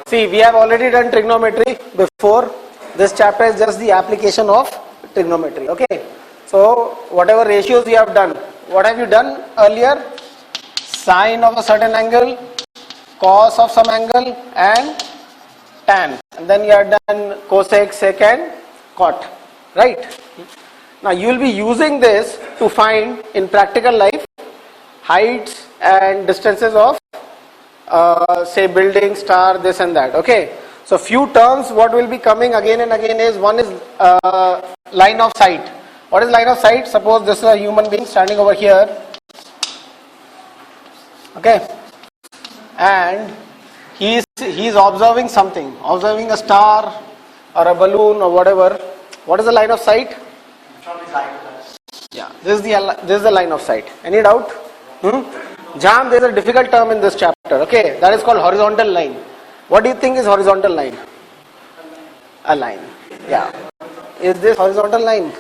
See, we have already done trigonometry before. This chapter is just the application of trigonometry. Okay. So, whatever ratios you have done, what have you done earlier? Sine of a certain angle, cos of some angle, and tan. And then you have done cosec, sec, and cot. Right? Now, you will be using this to find in practical life heights and distances of say building, star, this and that. Okay. So few terms what will be coming again and again is, one is line of sight. What is line of sight? Suppose this is a human being standing over here. Okay. And he is observing something, observing a star or a balloon or whatever. What is the line of sight? Yeah, this is the line of sight. Any doubt? Jam, there is a difficult term in this chapter. Okay, that is called horizontal line. What do you think is horizontal line? A line. Yeah. Is this horizontal line?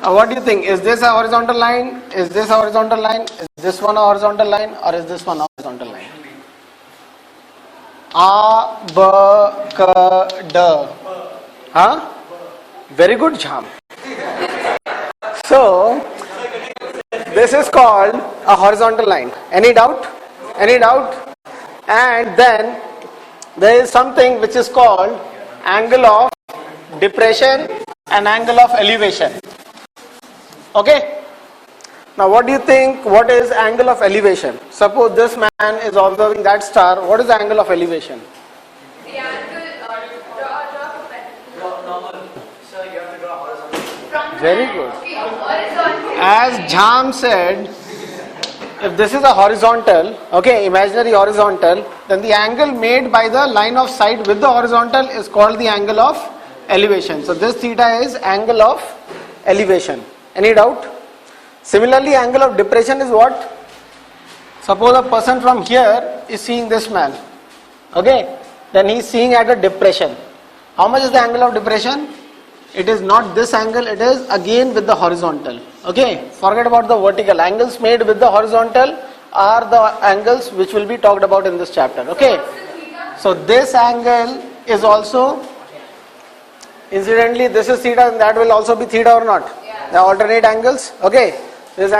What do you think? Is this a horizontal line? Is this a horizontal line? Is this one a horizontal line? Or is this one a horizontal line? A, B, K, D. Huh? Very good, Jam. So, this is called a horizontal line. Any doubt? Any doubt? And then there is something which is called angle of depression and angle of elevation. Okay? Now what do you think? What is angle of elevation? Suppose this man is observing that star. What is the angle of elevation? The angle, draw normal. So you have to draw horizontal. Very good. Okay, horizontal. As Jam said, if this is a horizontal, okay, imaginary horizontal, then the angle made by the line of sight with the horizontal is called the angle of elevation. So this theta is angle of elevation. Any doubt? Similarly, angle of depression is what? Suppose a person from here is seeing this man. Okay, then he is seeing at a depression. How much is the angle of depression? It is not this angle, it is again with the horizontal. Okay, forget about the vertical. Angles made with the horizontal are the angles which will be talked about in this chapter. Okay, so this angle is also, incidentally, this is theta and that will also be theta or not? The alternate angles. Okay, this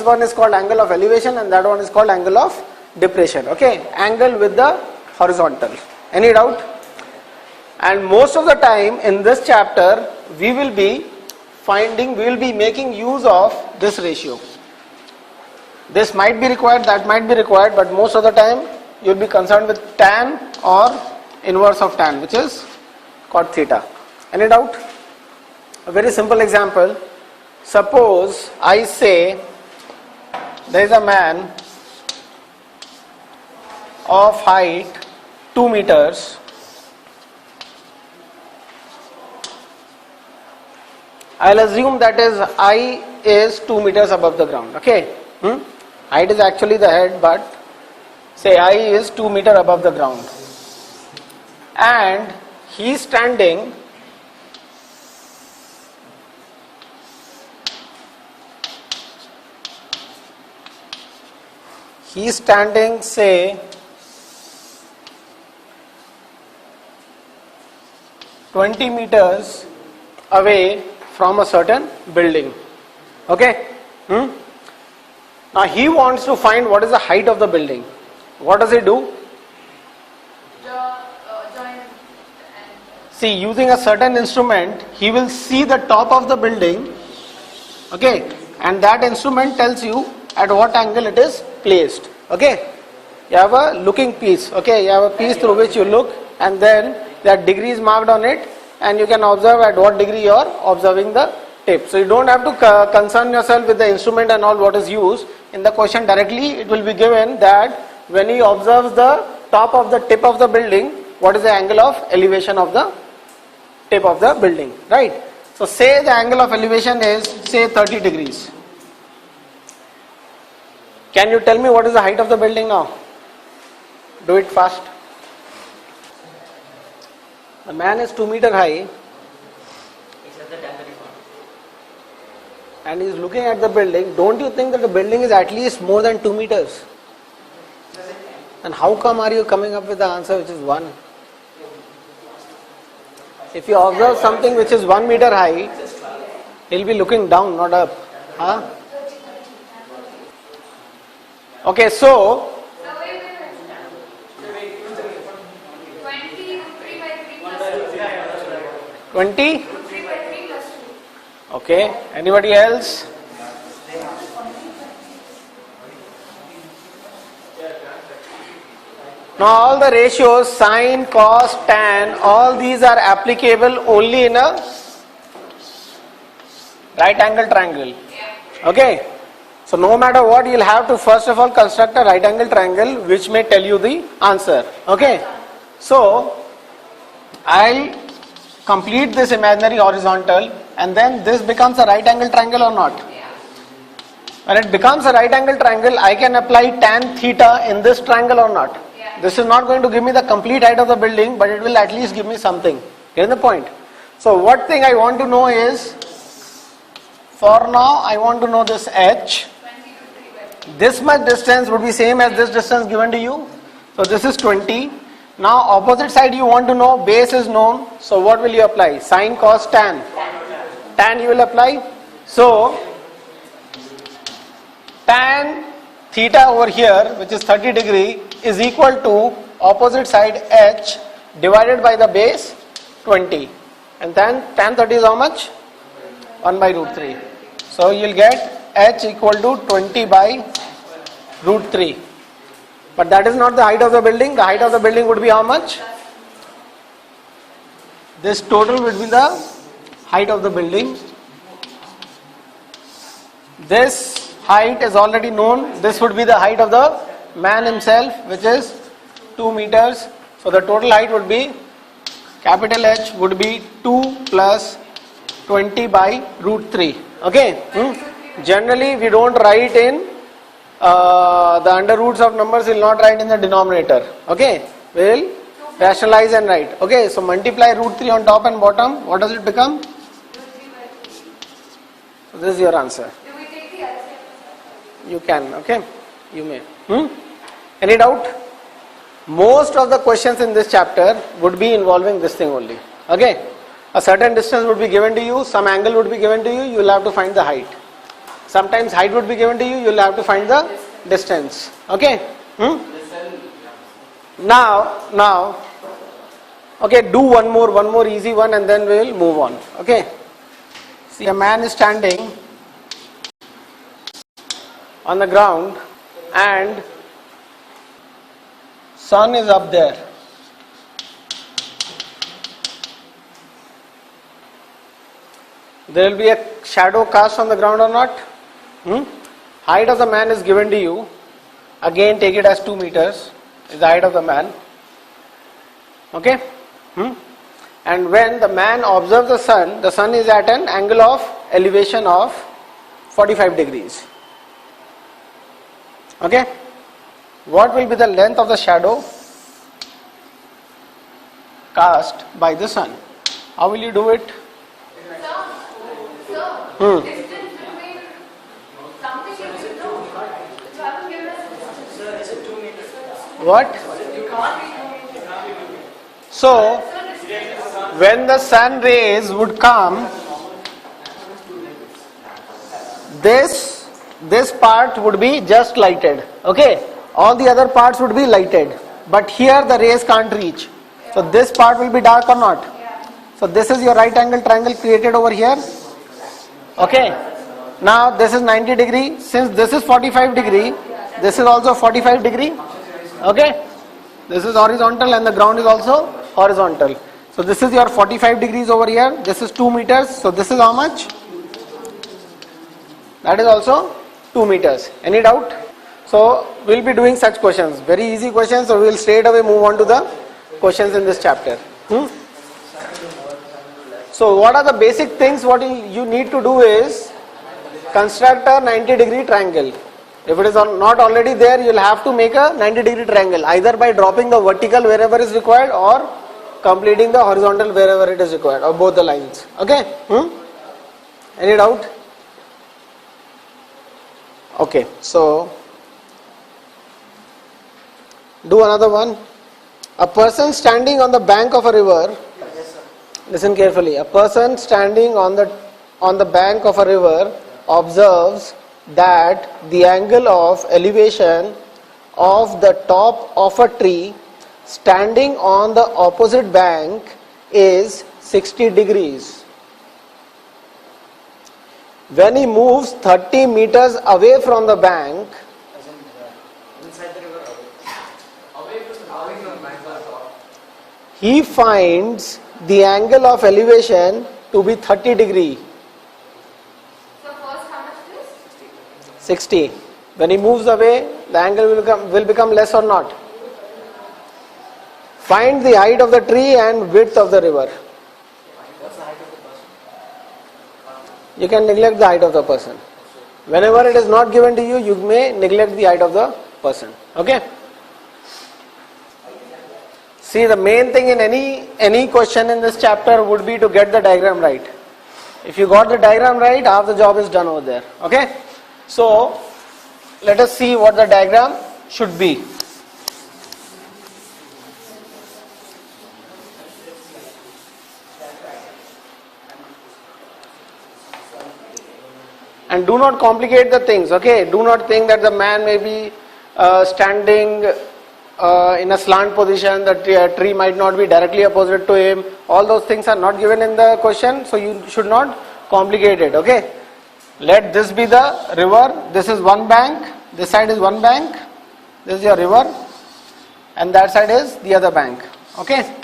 one is called angle of elevation and that one is called angle of depression. Okay, angle with the horizontal. Any doubt? And most of the time in this chapter we will be making use of this ratio. This might be required, that might be required, but most of the time you will be concerned with tan or inverse of tan, which is cot theta. Any doubt? A very simple example. Suppose I say there is a man of height 2 meters. I'll assume that is I is 2 meters above the ground. Okay, height is actually the head, but say I is 2 meters above the ground, and he is standing say 20 meters away from a certain building. Okay. Now he wants to find what is the height of the building. What does he do? Join. See, using a certain instrument, he will see the top of the building. Okay, and that instrument tells you at what angle it is placed. Okay, you have a looking piece. Okay, you have a piece through which you look, and then there are degrees marked on it, and you can observe at what degree you are observing the tip. So you don't have to concern yourself with the instrument and all what is used. In the question directly it will be given that when he observes the top of the tip of the building, what is the angle of elevation of the tip of the building, right? So say the angle of elevation is say 30 degrees. Can you tell me what is the height of the building now? Do it fast. The man is 2 meters high. and he is looking at the building, don't you think that the building is at least more than 2 meters? And how come are you coming up with the answer which is 1? If you observe something which is 1 meter high, he'll be looking down, not up. Huh? Okay, so So wait a minute. 20 root 3 by 3 plus 2. 20. Root 3 by 3 plus 2. Okay, anybody else? Now all the ratios, sine, cos, tan, all these are applicable only in a right angle triangle. Okay, so no matter what, you'll have to first of all construct a right angle triangle which may tell you the answer. Okay, so I'll complete this imaginary horizontal and then this becomes a right angle triangle or not? When it becomes a right angle triangle, I can apply tan theta in this triangle or not? This is not going to give me the complete height of the building, but it will at least give me something. Get the point? So what thing I want to know is, for now I want to know this h. This much distance would be same as this distance given to you. So this is 20. Now opposite side you want to know, base is known. So what will you apply? Sine, cos, tan. Tan you will apply. So tan theta over here, which is 30 degree, is equal to opposite side h divided by the base 20. And then tan 30 is how much? 1 by root 3. So you will get h equal to 20 by root 3. But that is not the height of the building. The height of the building would be how much? This total would be the height of the building. This height is already known. This would be the height of the man himself, which is 2 meters. So the total height would be, capital H would be 2 plus 20 by root 3. Okay. Generally we don't write in the under roots of numbers, we will not write in the denominator. Okay. We will rationalize and write. Okay. So multiply root 3 on top and bottom. What does it become? So this is your answer. Do we take the other side? You can, okay? You may. Any doubt? Most of the questions in this chapter would be involving this thing only. Okay? A certain distance would be given to you, some angle would be given to you, you will have to find the height. Sometimes height would be given to you, you will have to find the distance. Okay? Now, okay, do one more easy one and then we will move on. Okay? See, a man is standing on the ground and sun is up there. There will be a shadow cast on the ground or not? Height of the man is given to you. Again take it as 2 meters is the height of the man. Okay? And when the man observes the sun is at an angle of elevation of 45 degrees. Okay? What will be the length of the shadow cast by the sun? How will you do it? So, distance between something you should know. So I will give us distance. What? So, when the sun rays would come, this part would be just lighted. Okay? All the other parts would be lighted. But here the rays can't reach. So this part will be dark or not? So this is your right angle triangle created over here. Okay? Now this is 90 degree. Since this is 45 degree, this is also 45 degree. Okay? This is horizontal and the ground is also horizontal. So this is your 45 degrees over here. This is 2 meters. So this is how much? That is also 2 meters. Any doubt? So we will be doing such questions. Very easy questions. So we will straight away move on to the questions in this chapter. So what are the basic things what you need to do is construct a 90 degree triangle. If it is not already there, you will have to make a 90 degree triangle either by dropping the vertical wherever is required or completing the horizontal wherever it is required, or both the lines. Okay? Any doubt? Okay, so do another one. A person standing on the bank of a river, listen carefully, a person standing on the bank of a river observes that the angle of elevation of the top of a tree standing on the opposite bank is 60 degrees. When he moves 30 meters away from the bank, he finds the angle of elevation to be 30 degree. So first how much it is? 60. When he moves away, the angle will become less or not. Find the height of the tree and width of the river. You can neglect the height of the person. Whenever it is not given to you, you may neglect the height of the person. Okay? See, the main thing in any question in this chapter would be to get the diagram right. If you got the diagram right, half the job is done over there. Okay? So, let us see what the diagram should be. And do not complicate the things, okay? Do not think that the man may be standing in a slant position, the tree might not be directly opposite to him. All those things are not given in the question, so you should not complicate it, okay? Let this be the river, this is one bank, this side is one bank, this is your river, and that side is the other bank, okay?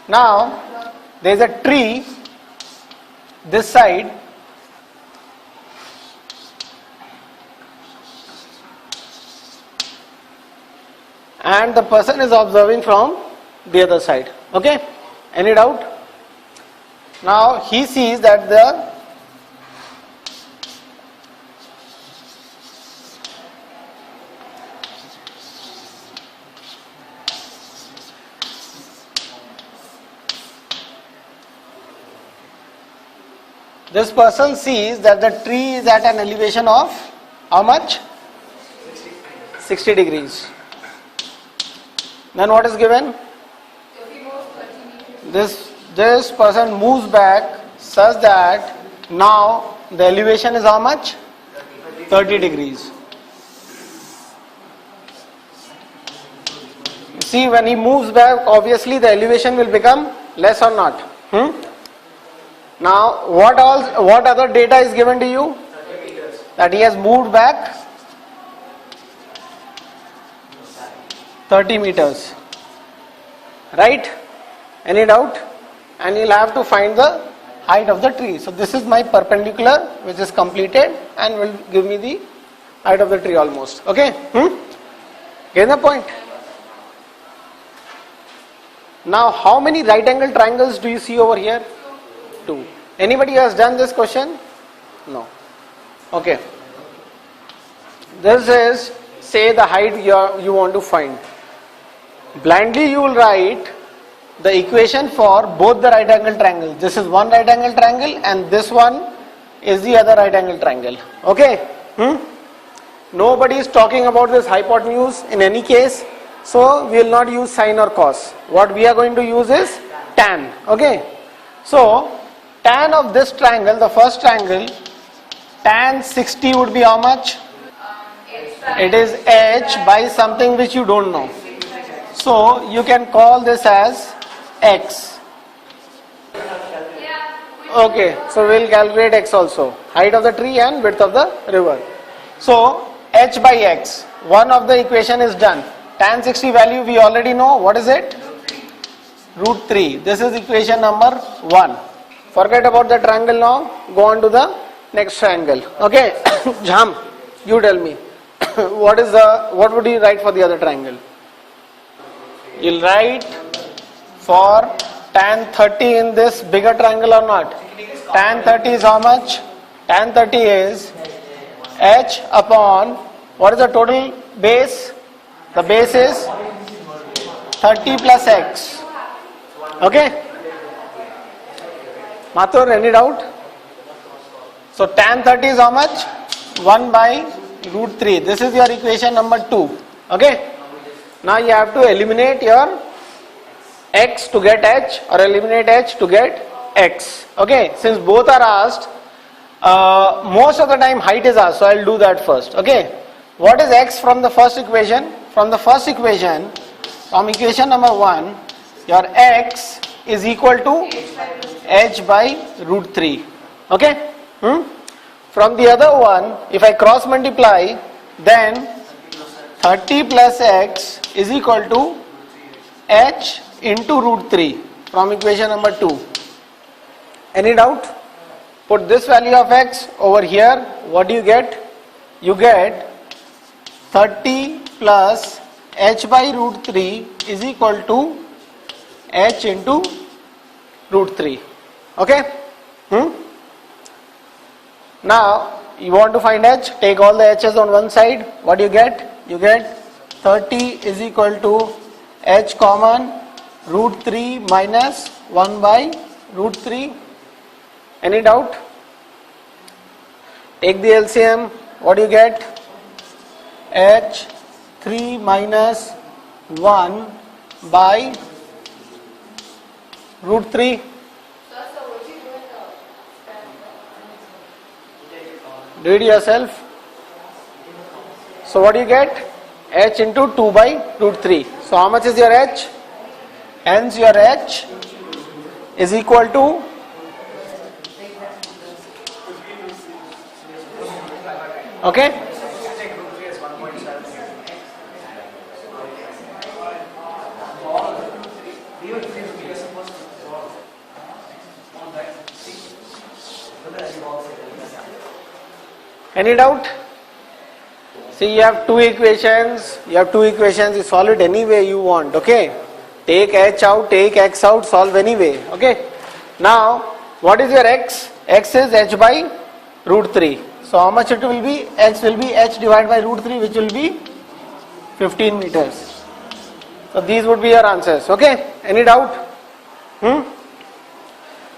Now, there is a tree, this side, and the person is observing from the other side. Okay? Any doubt? Now he sees that this person sees that the tree is at an elevation of how much? 60 degrees. Then what is given? This person moves back such that now the elevation is how much? 30 degrees. See, when he moves back, obviously the elevation will become less or not. Now, what other data is given to you? That he has moved back 30 meters. Right? Any doubt? And you'll have to find the height of the tree. So this is my perpendicular which is completed and will give me the height of the tree almost. Okay? Get the point? Now how many right angle triangles do you see over here? 2. Anybody has done this question? No. Okay. This is, say, the height you want to find. Blindly you will write the equation for both the right angle triangles. This is one right angle triangle and this one is the other right angle triangle. Okay? Nobody is talking about this hypotenuse in any case. So we will not use sine or cos. What we are going to use is tan. Okay? So tan of this triangle, the first triangle, tan 60 would be how much? It is h by something which you don't know. So you can call this as x. Okay, so we'll calculate x also. Height of the tree and width of the river. So h by x, one of the equation is done. Tan 60 value we already know. What is it? Root 3. This is equation number 1. Forget about the triangle now. Go on to the next triangle. Okay, Jham, you tell me. What would you write for the other triangle? You'll write for tan 30 in this bigger triangle or not? Tan 30 is how much? Tan 30 is h upon, what is the total base? The base is 30 plus x. Okay? Mathur, any doubt? So tan 30 is how much? 1 by root 3. This is your equation number 2. Okay. Now you have to eliminate your x to get h or eliminate h to get x. Okay. Since both are asked, most of the time height is asked, so I'll do that first. Okay. What is x from the first equation? From the first equation, from equation number 1, your x is equal to h by root 3. Okay. From the other one, if I cross multiply, then 30 plus x is equal to h into root 3 from equation number 2. Any doubt? Put this value of x over here. What do you get? You get 30 plus h by root 3 is equal to h into root 3. Okay? Now, you want to find h, take all the h's on one side. What do you get? You get 30 is equal to h common root 3 minus 1 by root 3. Any doubt? Take the LCM. What do you get? H 3 minus 1 by root 3. Do it yourself. So what do you get? H into 2 by root 3. So how much is your h? Hence your h is equal to okay? Any doubt? See, you have two equations, you solve it any way you want, okay? Take h out, take x out, solve any way, okay? Now, what is your x? X is h by root 3. So, how much it will be? X will be h divided by root 3, which will be 15 meters. So, these would be your answers, okay? Any doubt?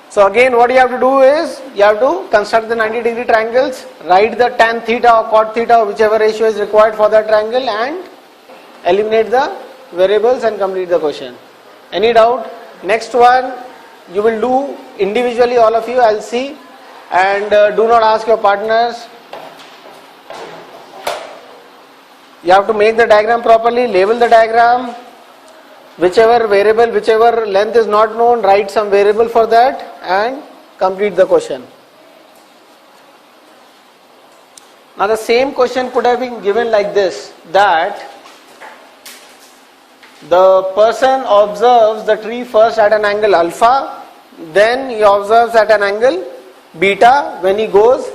So again, what you have to do is, you have to construct the 90-degree triangles, write the tan theta or cot theta, whichever ratio is required for that triangle, and eliminate the variables and complete the question. Any doubt? Next one, you will do individually, all of you, I'll see, and do not ask your partners. You have to make the diagram properly, label the diagram. Whichever variable, whichever length is not known, write some variable for that and complete the question. Now the same question could have been given like this, that the person observes the tree first at an angle alpha, then he observes at an angle beta when he goes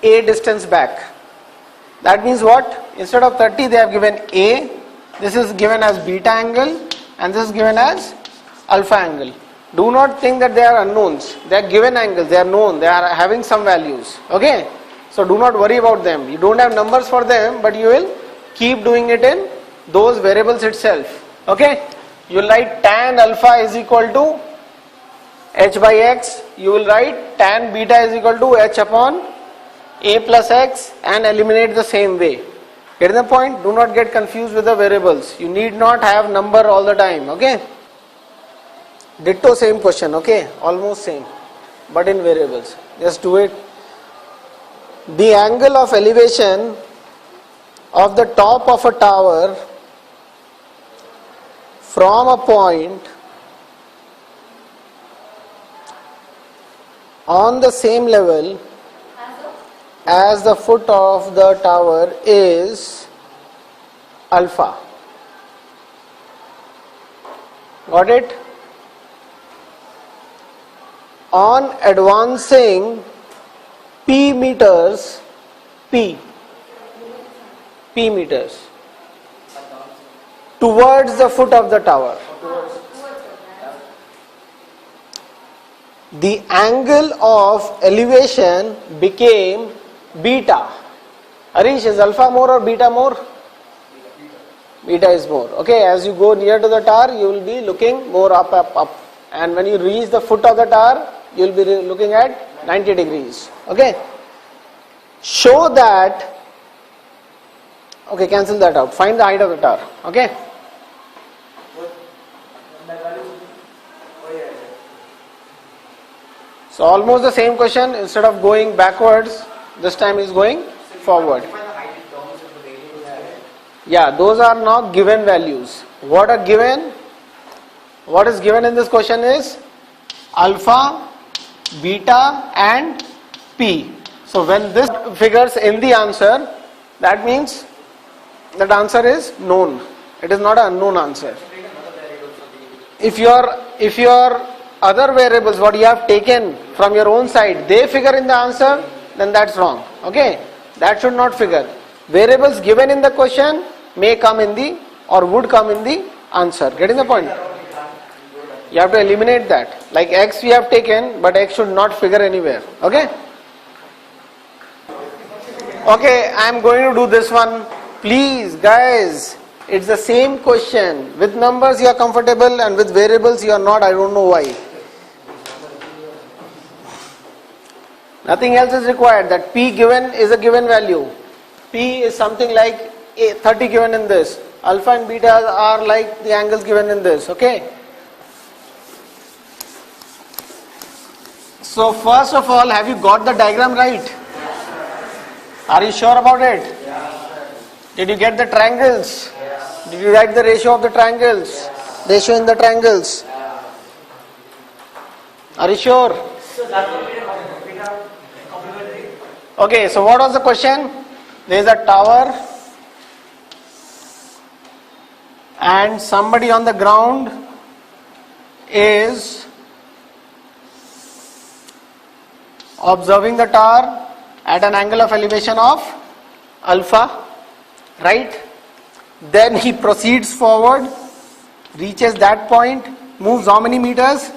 a distance back. That means what? Instead of 30 they have given a. This is given as beta angle and this is given as alpha angle. Do not think that they are unknowns. They are given angles, they are known, they are having some values. Okay? So do not worry about them. You don't have numbers for them, but you will keep doing it in those variables itself. Okay? You will write tan alpha is equal to h by x. You will write tan beta is equal to h upon a plus x and eliminate the same way. Get the point? Do not get confused with the variables. You need not have number all the time. Okay? Ditto same question. Okay? Almost same. But in variables. Just do it. The angle of elevation of the top of a tower from a point on the same level as the foot of the tower is alpha. Got it? On advancing p meters towards the foot of the tower, the angle of elevation became beta. Harish, is alpha more or beta more? Beta is more. Okay, as you go near to the tower, you will be looking more up. And when you reach the foot of the tower, you will be looking at 90 degrees. Okay. show that, okay, cancel that out, find the height of the tower, okay. So almost the same question, instead of going backwards, this time is going forward. Yeah, those are not given values. What are given? What is given in this question is alpha, beta and p. So when this figures in the answer, that means that answer is known. It is not an unknown answer. If your other variables, what you have taken from your own side, they figure in the answer, then that's wrong. Okay, that should not figure. Variables given in the question may come in the or would come in the answer. Getting the point? You have to eliminate that. Like x we have taken, but x should not figure anywhere. Okay? Okay, I am going to do this one. Please, guys, it's the same question. With numbers you are comfortable and with variables you are not. I don't know why. Nothing else is required. That p given is a given value. P is something like 30 given in this. Alpha and beta are like the angles given in this. Okay? So first of all, have you got the diagram right? Are you sure about it? Did you get the triangles? Did you write the ratio of the triangles? Ratio in the triangles? Are you sure? Okay, so what was the question? There is a tower and somebody on the ground is observing the tower at an angle of elevation of alpha, right? Then he proceeds forward, reaches that point, moves how many meters?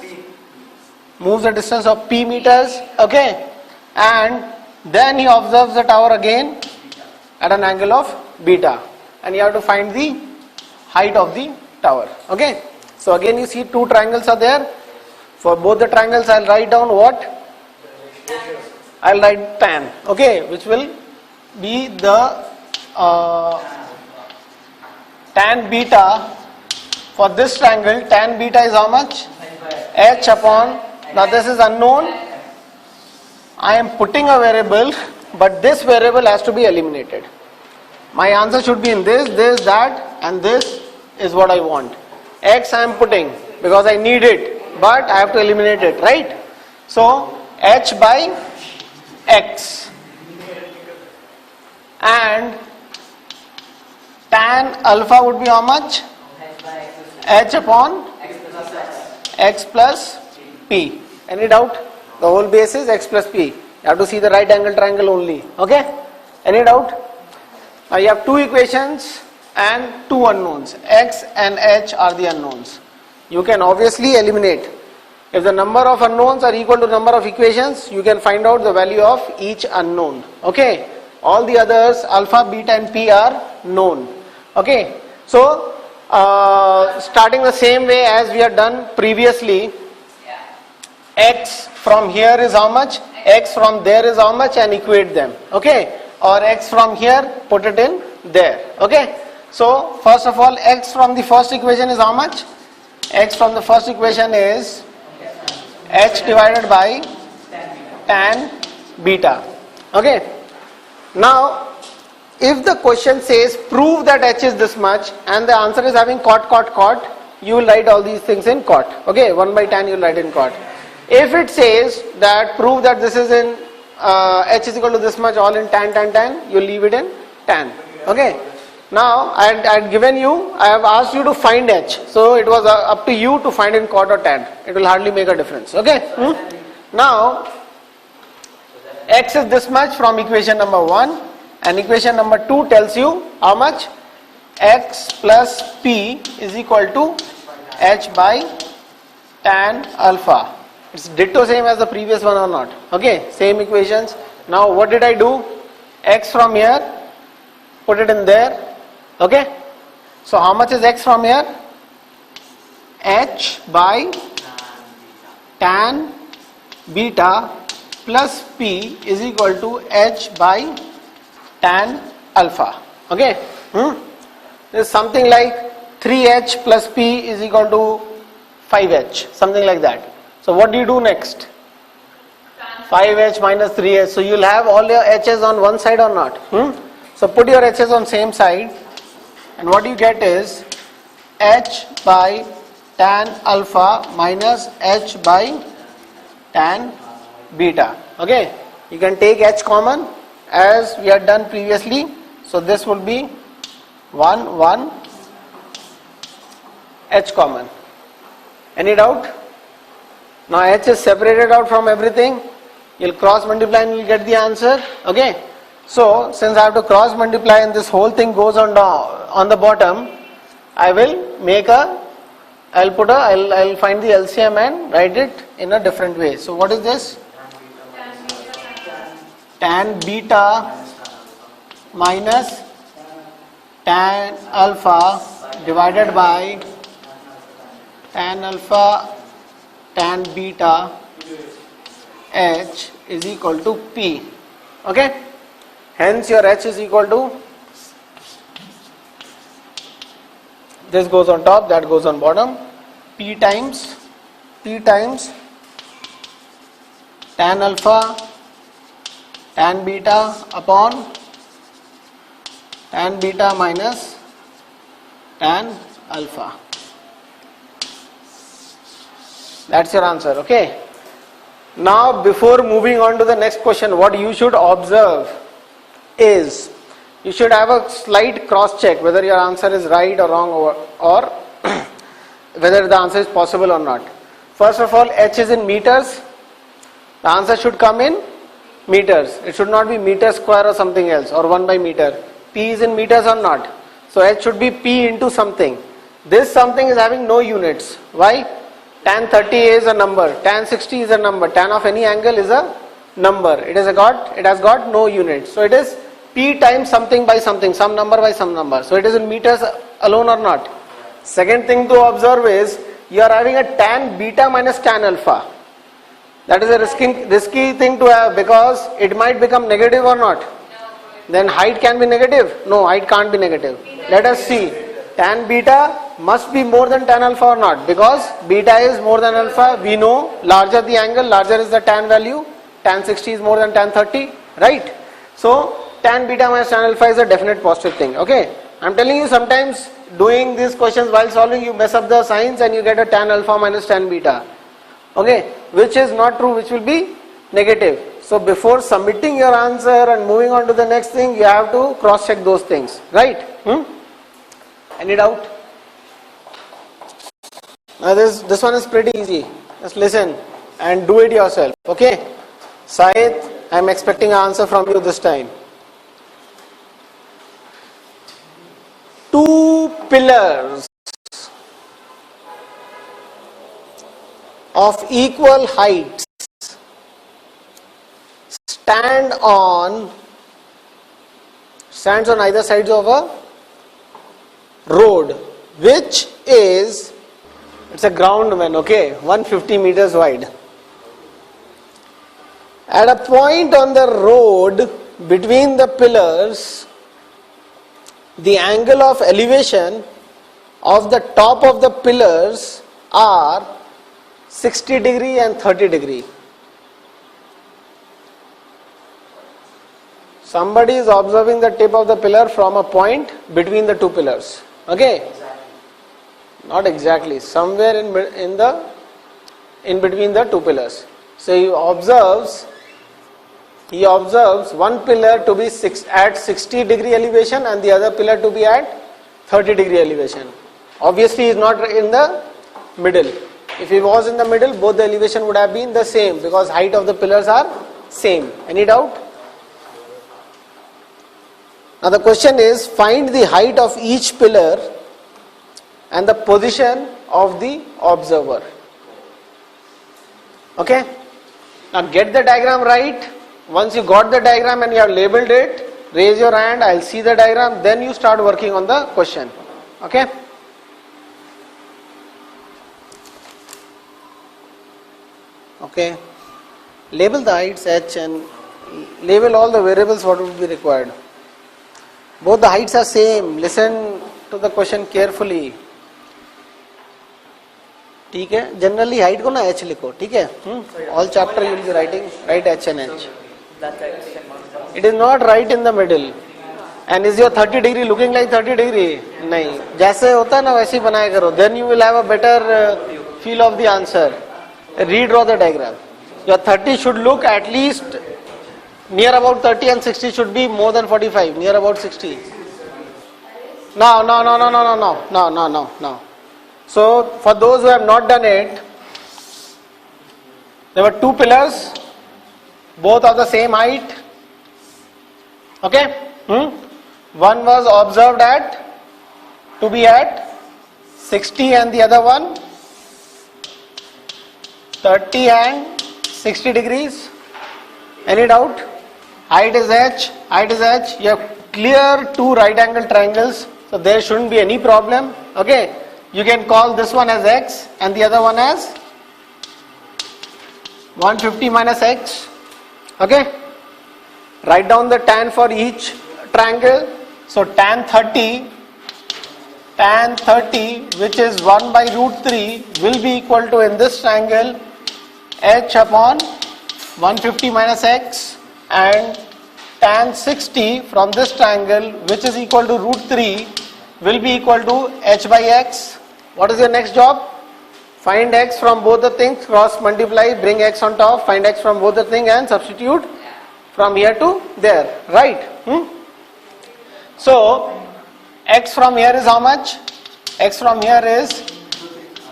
Moves a distance of p meters, okay? And then he observes the tower again at an angle of beta. And you have to find the height of the tower, okay? So again you see two triangles are there. For both the triangles I'll write down what? I'll write tan, okay, which will be the tan beta. For this triangle, tan beta is how much? H upon, now this is unknown. I am putting a variable, but this variable has to be eliminated. My answer should be in this, that, and this is what I want. X I am putting because I need it, but I have to eliminate it, right? So H by X, and tan alpha would be how much? H upon X plus P. Any doubt? The whole base is X plus P. You have to see the right angle triangle only. Okay? Any doubt? Now you have two equations and two unknowns. X and H are the unknowns. You can obviously eliminate. If the number of unknowns are equal to number of equations, you can find out the value of each unknown. Okay? All the others, alpha, beta and p are known. Okay? So, starting the same way as we had done previously, x from here is how much? X from there is how much, and equate them. Okay? Or x from here, put it in there. Okay? So, first of all, x from the first equation is how much? X from the first equation is H divided by tan beta. Okay. Now, if the question says prove that H is this much and the answer is having cot, you will write all these things in cot. Okay, 1 by tan you will write in cot. If it says that prove that this is in H is equal to this much all in tan, you will leave it in tan. Okay. Now, I had given you, I have asked you to find H. So, it was up to you to find in cot or tan. It will hardly make a difference. Okay. Now, X is this much from equation number 1 and equation number 2 tells you how much? X plus P is equal to H by tan alpha. It's ditto same as the previous one or not? Okay. Same equations. Now, what did I do? X from here, put it in there. Okay, so how much is X from here? H by tan beta plus P is equal to H by tan alpha. Okay? There's something like 3H plus P is equal to 5H, something like that. So what do you do next? 5H minus 3H. So you'll have all your H's on one side or not? So put your H's on same side, and what you get is H by tan alpha minus H by tan beta. Okay? You can take H common as we had done previously. So this will be 1, 1, H common. Any doubt? Now H is separated out from everything. You'll cross multiply and you'll get the answer. Okay? So since I have to cross multiply and this whole thing goes on the bottom, I'll find the LCM and write it in a different way. So what is this? Tan beta minus tan alpha divided by tan alpha tan beta H is equal to P. Okay? Hence your H is equal to, this goes on top, that goes on bottom, P times tan alpha tan beta upon tan beta minus tan alpha. That's your answer. Okay? Now before moving on to the next question, what you should observe is you should have a slight cross check whether your answer is right or wrong, or whether the answer is possible or not. First of all, H is in meters. The answer should come in meters. It should not be meter square or something else, or 1 by meter. P is in meters or not. So H should be P into something. This something is having no units. Why? Tan 30 is a number, tan 60 is a number, tan of any angle is a number. It has got no units. So it is P times something by something, some number by some number. So it is in meters alone or not. Second thing to observe is you are having a tan beta minus tan alpha. That is a risky thing to have, because it might become negative or not. Then height can be negative? No, height can't be negative. Let us see. Tan beta must be more than tan alpha or not, because beta is more than alpha. We know larger the angle, larger is the tan value. Tan 60 is more than tan 30, right? So tan beta minus tan alpha is a definite positive thing. Okay, I'm telling you, sometimes doing these questions while solving you mess up the signs and you get a tan alpha minus tan beta. Okay, which is not true, which will be negative. So before submitting your answer and moving on to the next thing, you have to cross check those things, right? Any doubt? Now this one is pretty easy. Just listen and do it yourself. Okay? Syed, I am expecting an answer from you this time. Two pillars of equal heights stands on either sides of a road, which is, it's a ground one, okay, 150 meters wide. At a point on the road between the pillars, the angle of elevation of the top of the pillars are 60 degree and 30 degree. Somebody is observing the tip of the pillar from a point between the two pillars. Okay? Not exactly. Somewhere in between the two pillars. So he observes one pillar to be at 60 degree elevation and the other pillar to be at 30 degree elevation. Obviously he is not in the middle. If he was in the middle, both the elevation would have been the same, because height of the pillars are same. Any doubt? Now the question is, find the height of each pillar and the position of the observer. Okay? Now get the diagram right. Once you got the diagram and you have labeled it, raise your hand, I'll see the diagram, then you start working on the question. Okay? Okay. Label the heights h and label all the variables what would be required. Both the heights are same. Listen to the question carefully. ठीक है, generally height को ना h लिखो, ठीक है. All chapter you will be writing, write h and h. It is not right in the middle. And is your 30 degree looking like 30 degree? नहीं, जैसे होता है ना वैसे ही बनाया करो. Then you will have a better feel of the answer. Redraw the diagram. Your 30 should look at least near about 30 and 60 should be more than 45, near about 60. No. So, for those who have not done it, there were two pillars, both of the same height. Okay? One was observed to be at 60 and the other one 30 and 60 degrees. Any doubt? Height is h. You have clear two right angle triangles, so there shouldn't be any problem. Okay? You can call this one as x and the other one as 150 minus x. Okay? Write down the tan for each triangle. So tan 30 which is 1 by root 3 will be equal to, in this triangle, h upon 150 minus x, and tan 60 from this triangle which is equal to root 3 will be equal to h by x. What is your next job? Find x from both the things, cross multiply, bring x on top, find x from both the things and substitute from here to there, right? So, x from here is how much? X from here is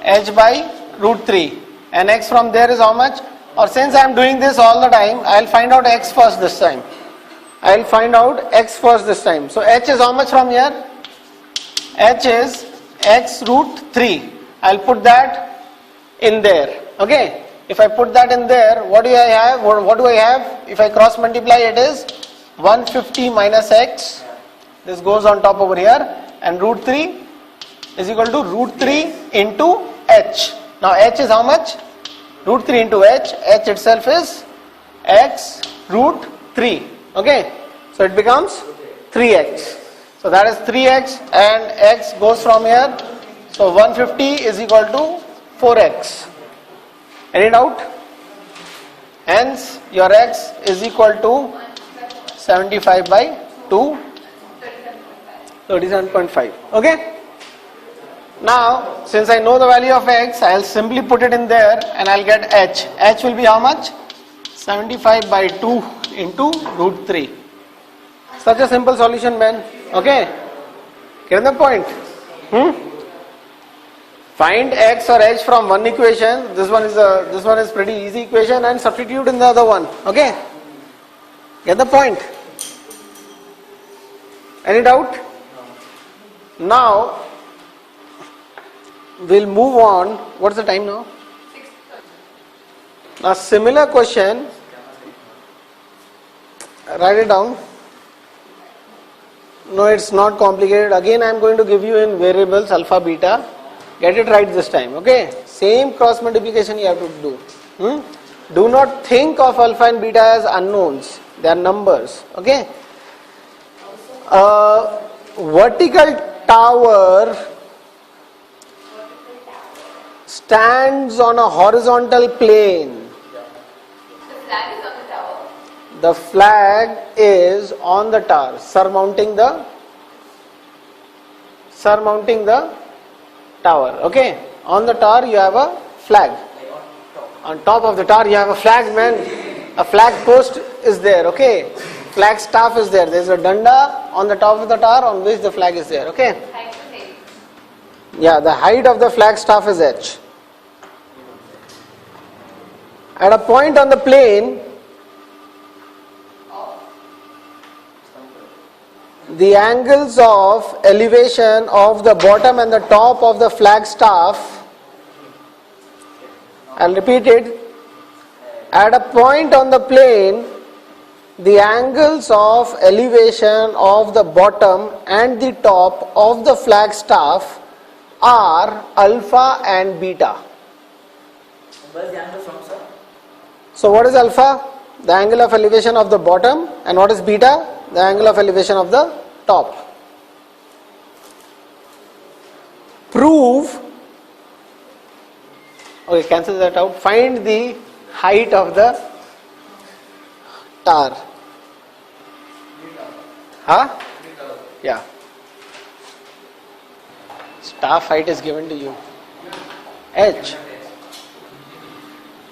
h by root 3 and x from there is how much? Or since I am doing this all the time, I will find out x first this time. So, h is how much from here? H is x root 3. I will put that in there. Okay. If I put that in there, what do I have? What do I have? If I cross multiply, it is 150 minus x. This goes on top over here, and root 3 is equal to root 3 into h. Now h is how much? Root 3 into h. H itself is x root 3. Okay. So it becomes 3x. So that is 3x and x goes from here. So 150 is equal to 4x. Any doubt? Hence your x is equal to 75 by 2, 37.5. Okay? Now, since I know the value of x, I will simply put it in there and I will get h. H will be how much? 75 by 2 into root 3. Such a simple solution, man. Okay? Get the point? Find x or h from one equation. This one is pretty easy equation, and substitute in the other one. Okay? Get the point? Any doubt? Now we'll move on. What's the time now? A similar question. Write it down. No, it's not complicated. Again, I am going to give you in variables alpha, beta. Get it right this time. Okay? Same cross multiplication you have to do. Do not think of alpha and beta as unknowns. They are numbers. Okay? Vertical tower stands on a horizontal plane. The flag is on the tower. The flag is on the tower, surmounting the tower. Okay? On the tower you have a flag. On top of the tower you have a flag, man. A flag post is there. Okay? Flag staff is there. There is a danda on the top of the tower on which the flag is there. Okay? Height is h. Yeah, the height of the flag staff is h. At a point on the plane, the angles of elevation of the bottom and the top of the flag staff, I'll repeat it, at a point on the plane, the angles of elevation of the bottom and the top of the flag staff are alpha and beta. Where is the angle from, sir? So what is alpha? The angle of elevation of the bottom. And what is beta? The angle of elevation of the top. Prove, okay, cancel that out. Find the height of the tower. Huh? Yeah. Staff height is given to you. H.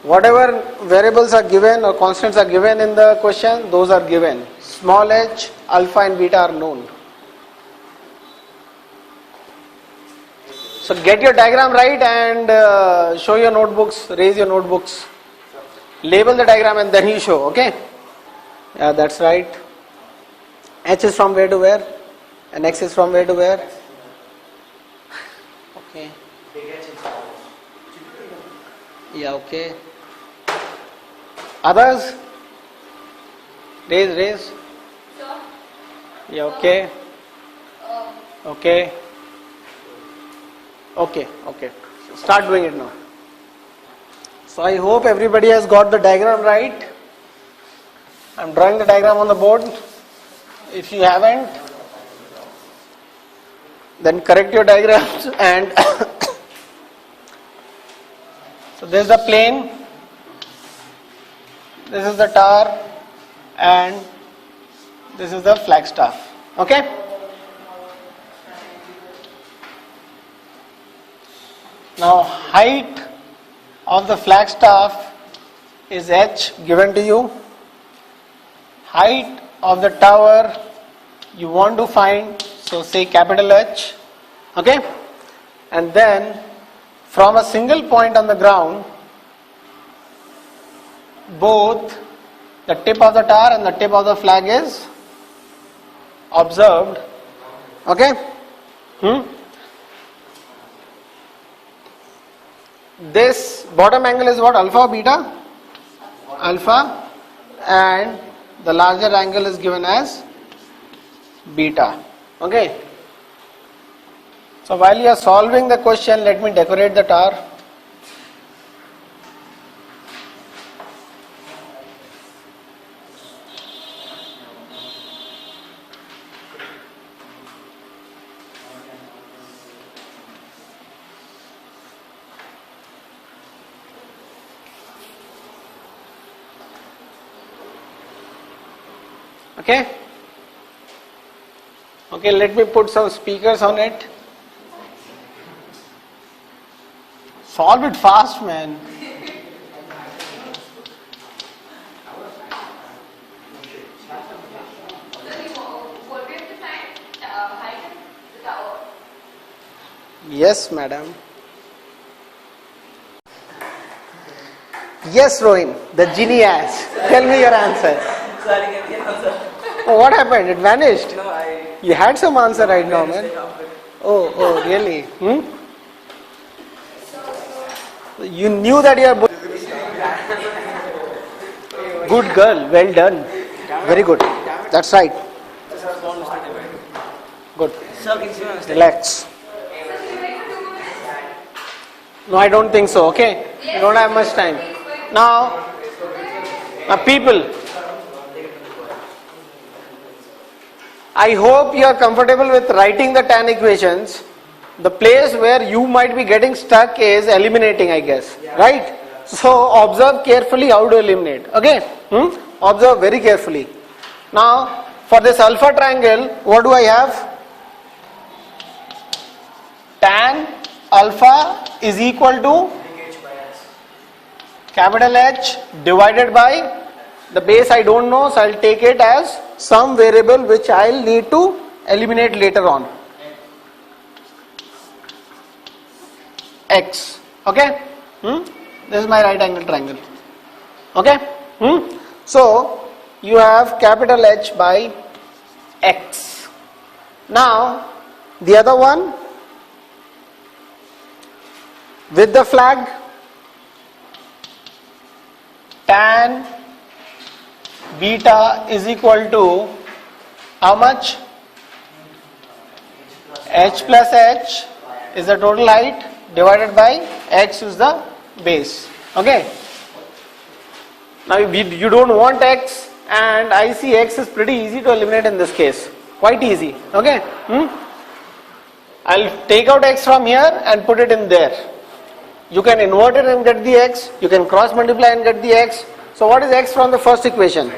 Whatever variables are given or constants are given in the question, those are given. Small h, alpha and beta are known. So get your diagram right and show your notebooks, raise your notebooks. Label the diagram and then you show, okay? Yeah, that's right. H is from where to where? And X is from where to where? Okay. Yeah, okay. Others? Raise. Sir, Yeah, okay. Okay. Okay. Start doing it now. So I hope everybody has got the diagram right. I'm drawing the diagram on the board. If you haven't, then correct your diagrams and so this is the plane, this is the tower, and this is the flagstaff. Okay? Now height of the flagstaff is h given to you. Height of the tower you want to find, so say capital H. Okay? And then from a single point on the ground, both the tip of the tower and the tip of the flag is observed. Okay? This bottom angle is what? Alpha or beta? Alpha. And the larger angle is given as beta. Okay? So while you are solving the question, let me decorate the tower. Okay? Okay, let me put some speakers on it. Solve it fast, man. what we have to find height of the tower. Yes, madam. Yes, Rohin, the genie asked. Tell me your answer. Sorry, I didn't get the answer. Oh, what happened? It vanished. No, You had some answer right now, man. mistake after. Oh, really? You knew that you are good girl. Well done. Very good. That's right. Good. Sir, can you see my mistake? Relax. No, I don't think so. Okay. You don't have much time. Now people, I hope you are comfortable with writing the tan equations. The place where you might be getting stuck is eliminating, I guess. Right? So observe carefully how to eliminate. Okay? Observe very carefully. Now, for this alpha triangle, what do I have? Tan alpha is equal to capital H divided by the base I don't know, so I'll take it as some variable which I'll need to eliminate later on. X. Okay? This is my right angle triangle. Okay? So, you have capital H by X. Now, the other one with the flag, tan beta is equal to how much? H plus H is the total height divided by X is the base. Okay? Now you don't want x, and I see x is pretty easy to eliminate in this case. Quite easy. Okay. I'll take out x from here and put it in there. You can invert it and get the x. You can cross multiply and get the x. So what is x from the first equation?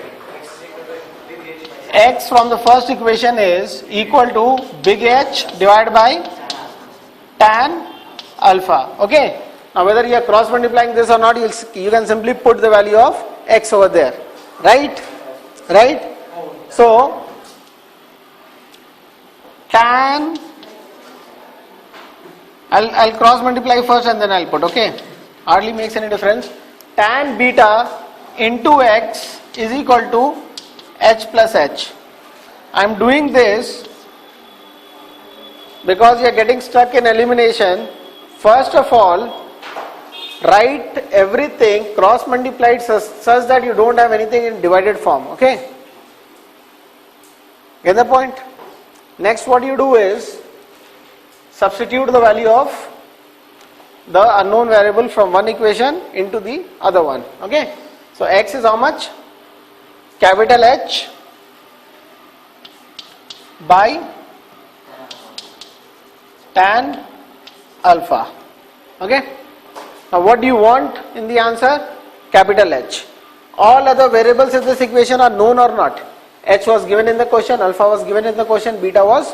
X from the first equation is equal to big H divided by tan alpha. Okay. Now whether you are cross multiplying this or not, you can simply put the value of x over there. Right? Right? So tan, I'll cross multiply first and then I'll put, okay? Hardly makes any difference. Tan beta into x is equal to h plus h. I'm doing this because you are getting stuck in elimination. First of all, write everything cross multiplied such that you don't have anything in divided form, okay? Get the point? Next, what you do is substitute the value of the unknown variable from one equation into the other one, okay? So x is how much? Capital H by tan alpha, okay? Now what do you want in the answer? Capital H. All other variables in this equation are known or not? H was given in the question, alpha was given in the question, beta was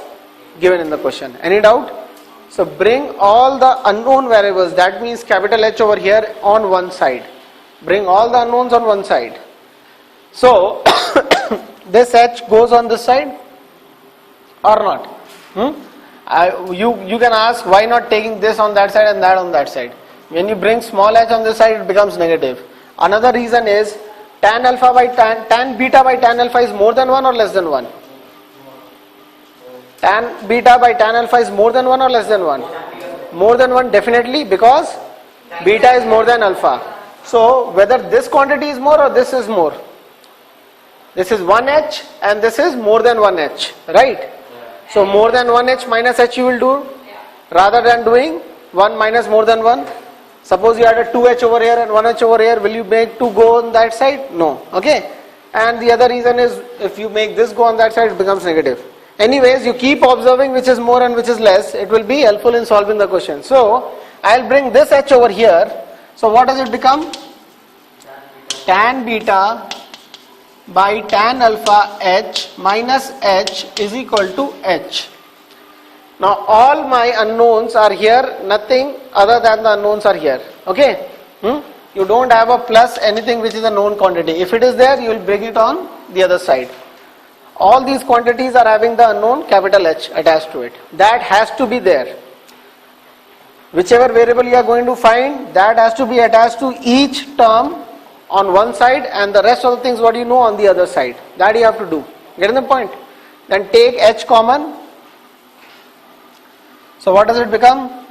given in the question. Any doubt? So bring all the unknown variables, that means capital H over here, on one side. Bring all the unknowns on one side. So this H goes on this side or not? You can ask, why not taking this on that side and that on that side? When you bring small h on this side, it becomes negative. Another reason is tan beta by tan alpha is more than 1 or less than 1? Tan beta by tan alpha is more than 1 or less than 1? More than 1 definitely, because beta is more than alpha. So whether this quantity is more or this is more? This is 1h and this is more than 1h, right? So more than 1h minus h you will do rather than doing 1 minus more than 1. Suppose you had a 2h over here and 1h over here, will you make 2 go on that side? No. Okay. And the other reason is, if you make this go on that side, it becomes negative. Anyways, you keep observing which is more and which is less. It will be helpful in solving the question. So I'll bring this h over here. So what does it become? Tan beta by tan alpha h minus h is equal to h. Now all my unknowns are here, nothing other than the unknowns are here. Okay? You don't have a plus anything which is a known quantity. If it is there, you will bring it on the other side. All these quantities are having the unknown capital H attached to it. That has to be there. Whichever variable you are going to find, that has to be attached to each term on one side, and the rest of the things what you know on the other side. That you have to do. Getting the point? Then take H common. So what does it become?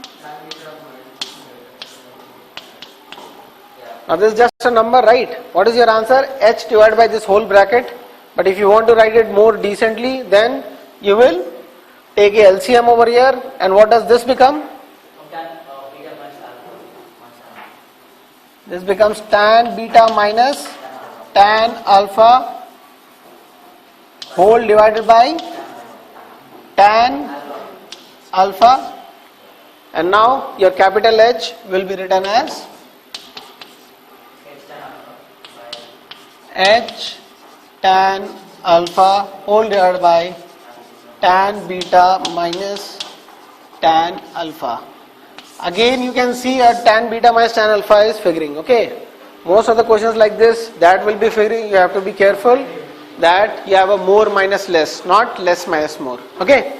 Now this is just a number, right? What is your answer? H divided by this whole bracket. But if you want to write it more decently, then you will take a LCM over here, and what does this become? This becomes tan beta minus tan alpha whole divided by tan alpha, and now your capital H will be written as H tan alpha whole divided by tan beta minus tan alpha. Again you can see a tan beta minus tan alpha is figuring, okay? Most of the questions like this, that will be figuring. You have to be careful that you have a more minus less, not less minus more, okay?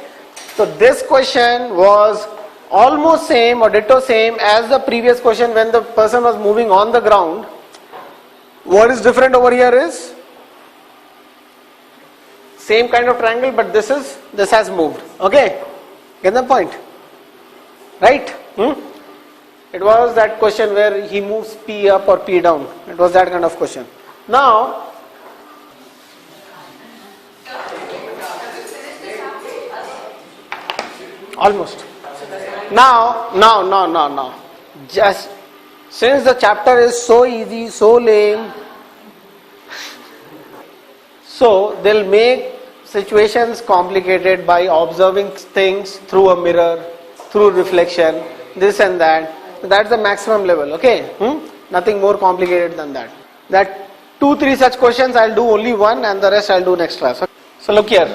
So this question was almost same or ditto same as the previous question when the person was moving on the ground. What is different over here is same kind of triangle, but this has moved, okay? Get the point? Right? It was that question where he moves P up or P down. It was that kind of question. Now, almost. Now. Just since the chapter is so easy, so lame, So they'll make situations complicated by observing things through a mirror, through reflection, this and that. That's the maximum level, okay? Nothing more complicated than that. That 2-3 such questions I'll do only one and the rest I'll do next class. So look here.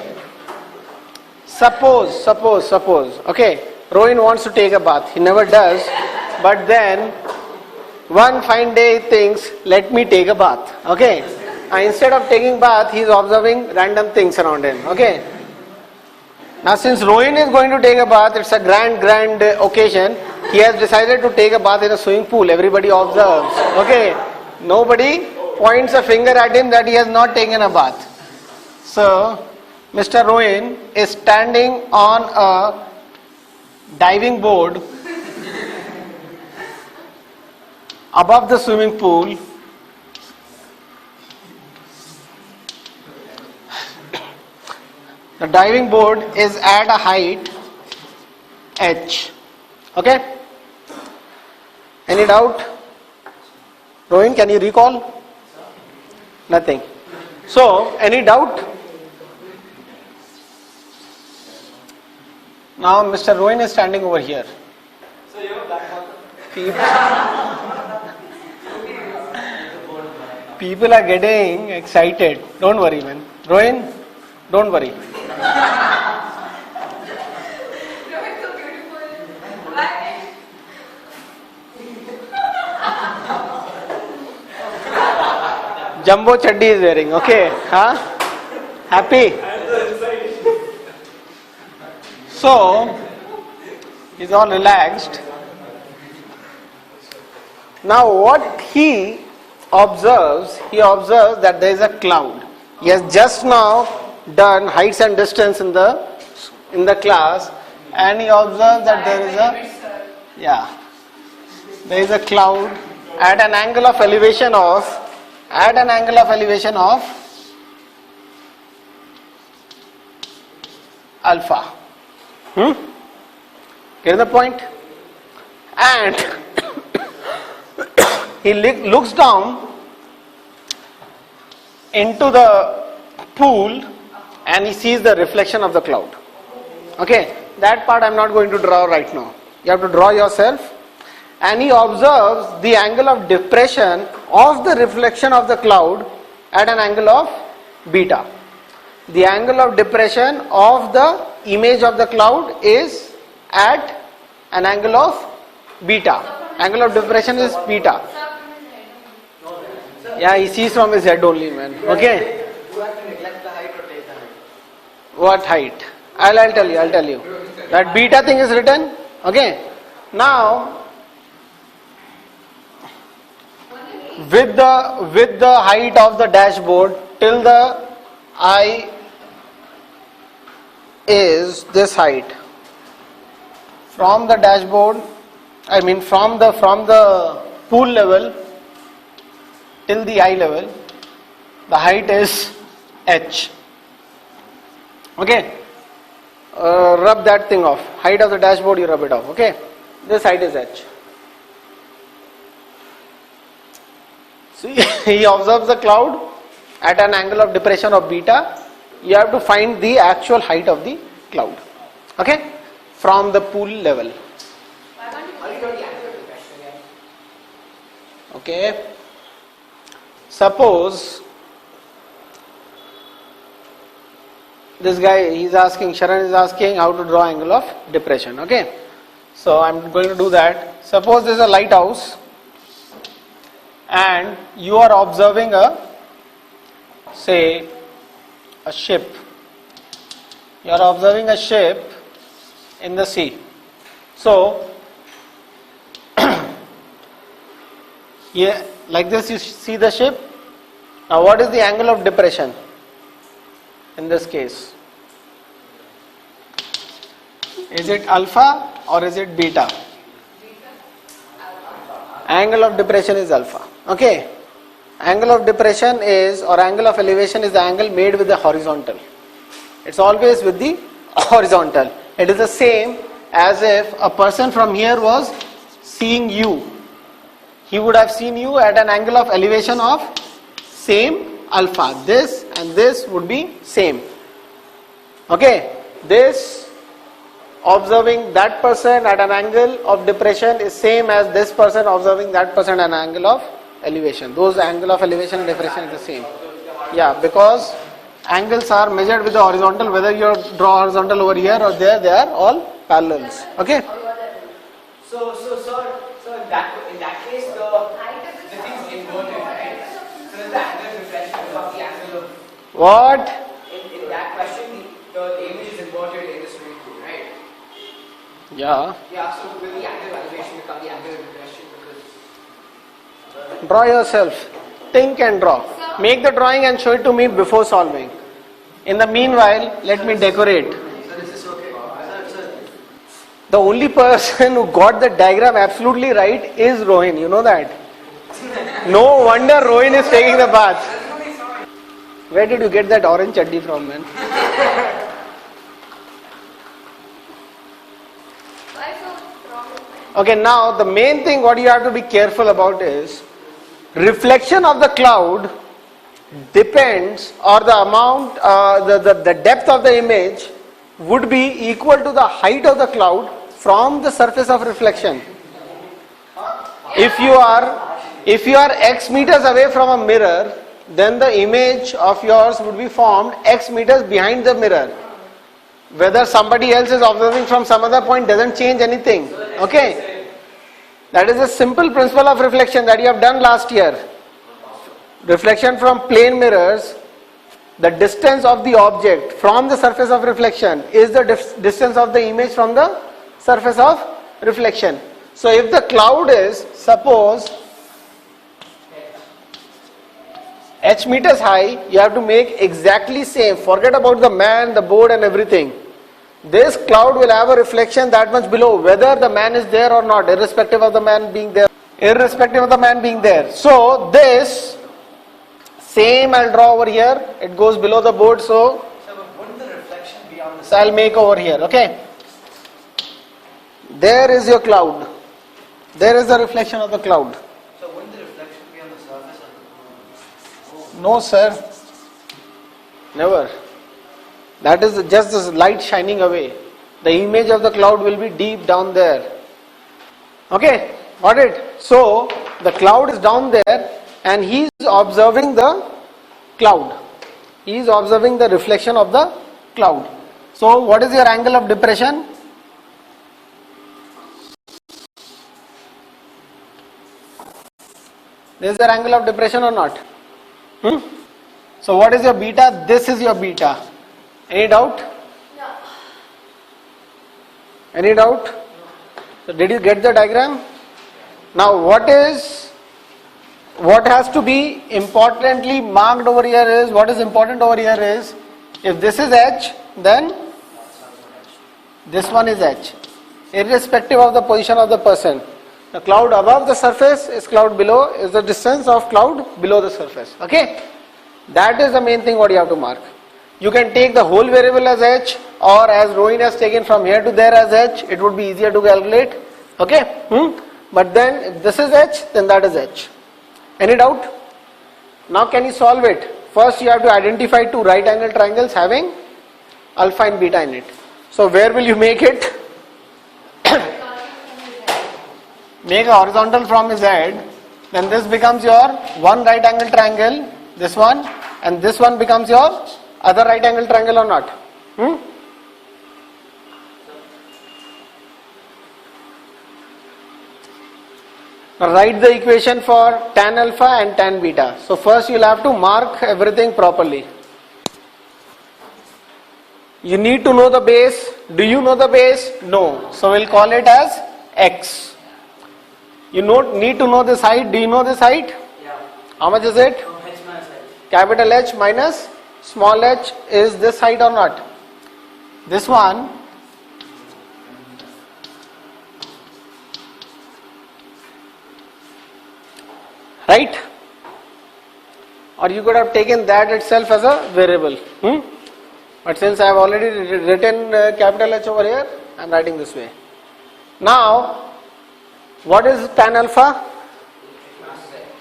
Suppose, okay, Rohin wants to take a bath. He never does, but then one fine day he thinks, let me take a bath, okay? Instead of taking bath, he is observing random things around him, okay? Now since Rohin is going to take a bath, it's a grand occasion. He has decided to take a bath in a swimming pool. Everybody observes, okay? Nobody points a finger at him that he has not taken a bath. So, Mr. Rohin is standing on a diving board above the swimming pool. The diving board is at a height h. Okay? Any doubt? Rohin, can you recall? Nothing. So, any doubt? Now, Mr. Rohin is standing over here. So you have black marker? People are getting excited. Don't worry, man. Rohin, don't worry. Rohit, so beautiful. Why? Jumbo chaddi is wearing, okay? Huh? Happy? So, he's all relaxed. Now what he observes that there is a cloud. He has just now done heights and distance in the class, and he observes that there is a cloud at an angle of elevation of alpha. Get the point? And he looks down into the pool and he sees the reflection of the cloud. Okay, that part I am not going to draw right now. You have to draw yourself. And he observes the angle of depression of the reflection of the cloud at an angle of beta. The angle of depression of the image of the cloud is at an angle of beta. Angle of depression is beta. Yeah, he sees from his head only, man. Okay. You have to neglect the height or take the height? What height? I'll tell you. That beta thing is written. Okay. Now, with the height of the dashboard till the eye is this height. From the dashboard, from the pool level till the eye level, the height is h. Okay. Rub that thing off. Height of the dashboard, you rub it off. Okay. This height is h. See, he observes the cloud at an angle of depression of beta. You have to find the actual height of the cloud. Okay? From the pool level. Okay. Suppose this guy, Sharan is asking how to draw angle of depression. Okay. So I'm going to do that. Suppose there is a lighthouse and you are observing a ship. You are observing a ship in the sea. So, yeah, like this you see the ship. Now what is the angle of depression in this case? Is it alpha or is it beta? Angle of depression is alpha. Okay. Angle of depression is, or angle of elevation is the angle made with the horizontal. It's always with the horizontal. It is the same as if a person from here was seeing you. He would have seen you at an angle of elevation of same alpha. This and this would be same. Okay, this observing that person at an angle of depression is same as this person observing that person at an angle of elevation. Those angle of elevation and depression is the same. Yeah, because angles are measured with the horizontal, whether you draw horizontal over here or there, they are all parallels. Okay. So in that case, the thing's inverted, right? So there's the angle of reflection above the angle of. What? In that question, the image is inverted in the swimming pool, right? Yeah. Yeah. So will the angle of elevation become the angle of reflection? Because Draw yourself. Think and draw. Make the drawing and show it to me before solving. In the meanwhile, let me decorate. sir, is this okay? Sir. The only person who got the diagram absolutely right is Rohin. You know that? No wonder Rohin is taking the bath. Where did you get that orange chutney from, man? Why so wrong? Okay, now the main thing what you have to be careful about is reflection of the cloud depends, or the amount, the depth of the image would be equal to the height of the cloud from the surface of reflection. If you are x meters away from a mirror, then the image of yours would be formed x meters behind the mirror. Whether somebody else is observing from some other point doesn't change anything. Okay? That is a simple principle of reflection that you have done last year. Reflection from plane mirrors, the distance of the object from the surface of reflection is the distance of the image from the surface of reflection. So if the cloud is, suppose, h meters high, you have to make exactly same. Forget about the man, the board and everything. This cloud will have a reflection that much below, whether the man is there or not, irrespective of the man being there. So this same I'll draw over here. It goes below the board, so wouldn't the reflection be on the I'll make over here. Okay. There is your cloud. There is the reflection of the cloud. So wouldn't the reflection be on the surface of the No, sir. Never. That is just the light shining away. The image of the cloud will be deep down there. Okay, got it? So, the cloud is down there and he is observing the cloud. He is observing the reflection of the cloud. So, what is your angle of depression? This is your angle of depression or not? So, what is your beta? This is your beta. Any doubt? No. Any doubt? So did you get the diagram? Now what has to be importantly marked over here is, what is important over here is, if this is H, then this one is H, irrespective of the position of the person. The cloud above the surface is cloud below, is the distance of cloud below the surface. Okay? That is the main thing what you have to mark. You can take the whole variable as H, or as Rohin has taken from here to there as H, it would be easier to calculate. Okay? But then if this is H, then that is H. Any doubt? Now can you solve it? First you have to identify two right angle triangles having alpha and beta in it. So where will you make it? Make a horizontal from his head. Then this becomes your one right angle triangle, this one, and this one becomes your other right angle triangle or not? Now write the equation for tan alpha and tan beta. So first you'll have to mark everything properly. You need to know the base. Do you know the base? No. So we'll call it as x. You need to know this height. Do you know this height? Yeah. How much is it? H minus H. Capital H minus small h is this height or not? This one. Right? Or you could have taken that itself as a variable. But since I have already written capital H over here, I am writing this way. Now, what is tan alpha?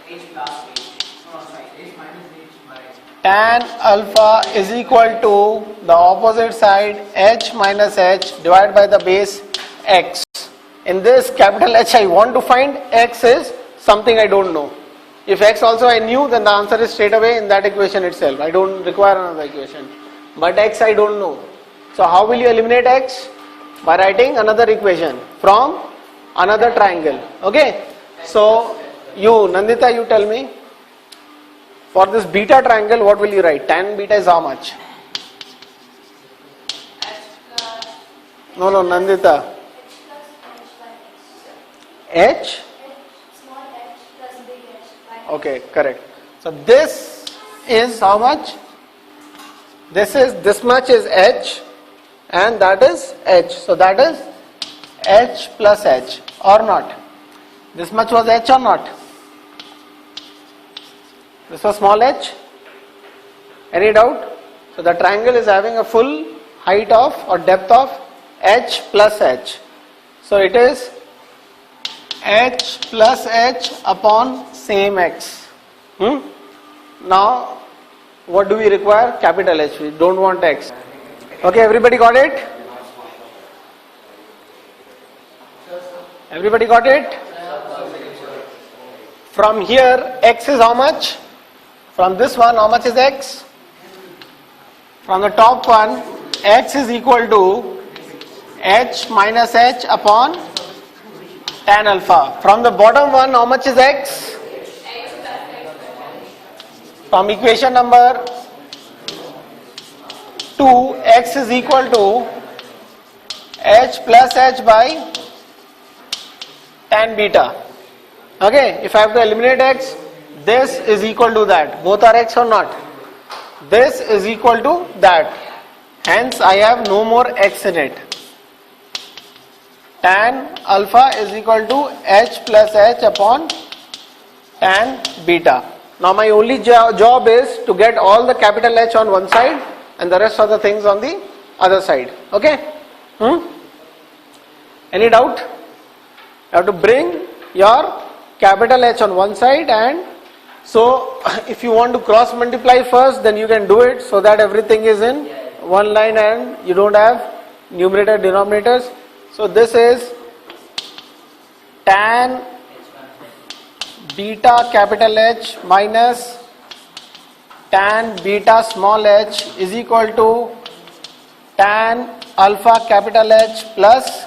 H plus H. No, sorry. H minus H by tan alpha is equal to the opposite side h minus h divided by the base x. In this capital H I want to find, x is something I don't know. If x also I knew, then the answer is straight away in that equation itself. I don't require another equation. But x I don't know. So how will you eliminate x? By writing another equation from another triangle. Okay. So you, Nandita, you tell me. For this beta triangle, what will you write? Tan beta is how much? No, Nandita. H? Small h plus big h by Okay, correct. So this is how much? This much is h and that is h. So that is h plus h or not? This much was h or not? This was small h. Any doubt? So the triangle is having a full height of or depth of h plus h. So it is h plus h upon same x. Now what do we require? Capital H. We don't want x. Okay, everybody got it? Everybody got it? From here x is how much? From this one, how much is x? From the top one, x is equal to h minus h upon tan alpha. From the bottom one, how much is x? From equation number 2, x is equal to h plus h by tan beta. Okay, if I have to eliminate x, this is equal to that. Both are x or not? This is equal to that. Hence, I have no more x in it. Tan alpha is equal to h plus h upon tan beta. Now, my only job is to get all the capital H on one side and the rest of the things on the other side. Okay? Any doubt? You have to bring your capital H on one side, and so if you want to cross multiply first, then you can do it so that everything is in one line and you don't have numerator denominators. So this is tan beta capital H minus tan beta small h is equal to tan alpha capital H plus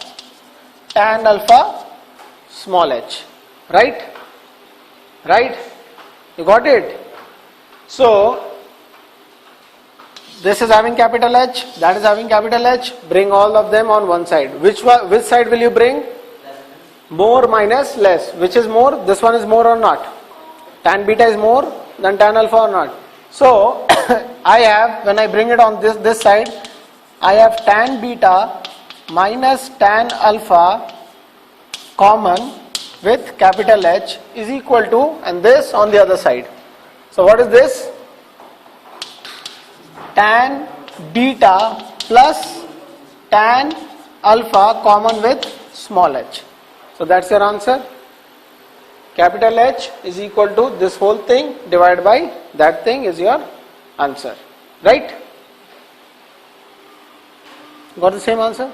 tan alpha small h. Right? Right? You got it? So this is having capital H, that is having capital H. Bring all of them on one side. Which side will you bring? More minus less. Which is more? This one is more or not? Tan beta is more than tan alpha or not? So I have, when I bring it on this side, I have tan beta minus tan alpha common with capital H is equal to, and this on the other side. So what is this? Tan beta plus tan alpha common with small h. So that's your answer. Capital H is equal to this whole thing divided by that thing is your answer. Right? Got the same answer?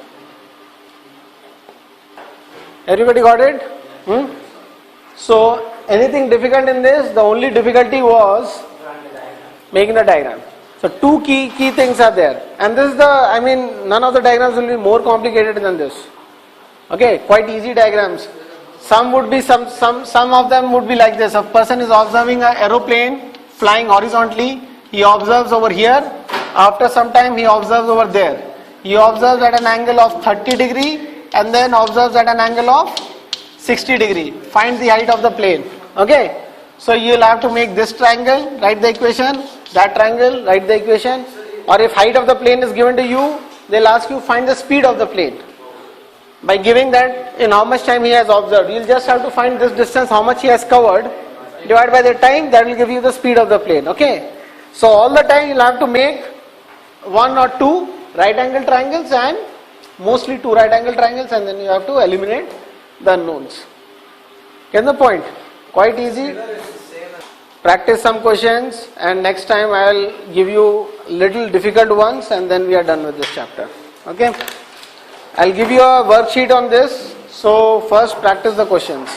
Everybody got it? So anything difficult in this? The only difficulty was making the diagram. So two key things are there, and this is none of the diagrams will be more complicated than this. Okay, quite easy diagrams. Some would be some of them would be like this. A person is observing an aeroplane flying horizontally. He observes over here. After some time, he observes over there. He observes at an angle of 30 degree and then observes at an angle of 60 degree. Find the height of the plane. Okay. So you will have to make this triangle, write the equation, that triangle, write the equation. Or if height of the plane is given to you, they'll ask you find the speed of the plane. By giving that in how much time he has observed, you'll just have to find this distance, how much he has covered, divided by the time, that will give you the speed of the plane. Okay. So all the time you'll have to make one or two right angle triangles and mostly two right angle triangles, and then you have to eliminate the unknowns. Get the point? Quite easy. practice some questions, and next time I'll give you little difficult ones, and then we are done with this chapter. Okay? I'll give you a worksheet on this. So first practice the questions.